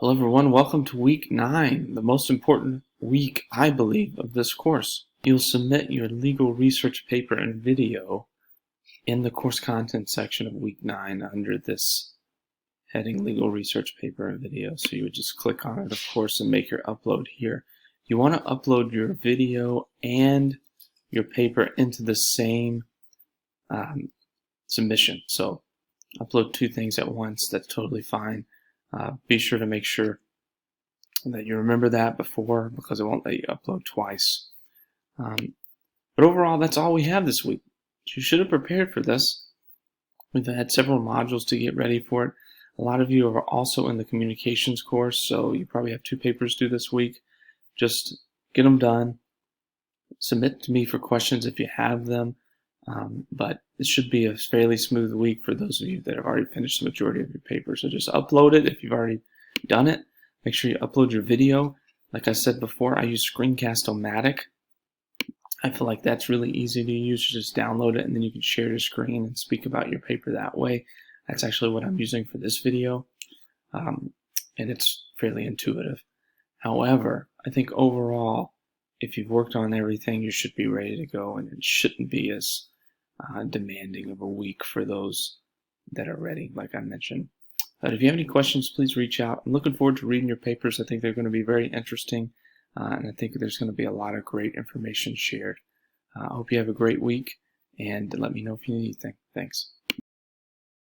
Hello everyone, welcome to week 9, the most important week, I believe, of this course. You'll submit your legal research paper and video in the course content section of week 9 under this heading, legal research paper and video. So you would just click on it, of course, and make your upload here. You want to upload your video and your paper into the same submission. So upload two things at once, that's totally fine. Be sure to make sure that you remember that before, because it won't let you upload twice. But overall, that's all we have this week. You should have prepared for this. We've had several modules to get ready for it. A lot of you are also in the communications course, so you probably have 2 papers due this week. Just get them done. Submit to me for questions if you have them. But it should be a fairly smooth week for those of you that have already finished the majority of your paper. So just upload it if you've already done it. Make sure you upload your video. Like I said before, I use Screencast-O-Matic. I feel like that's really easy to use. You just download it and then you can share your screen and speak about your paper that way. That's actually what I'm using for this video. And it's fairly intuitive. However, I think overall, if you've worked on everything, you should be ready to go, and it shouldn't be as demanding of a week for those that are ready, like I mentioned. But if you have any questions, please reach out. I'm looking forward to reading your papers. I think they're going to be very interesting, and I think there's going to be a lot of great information shared. I hope you have a great week, and let me know if you need anything. Thanks.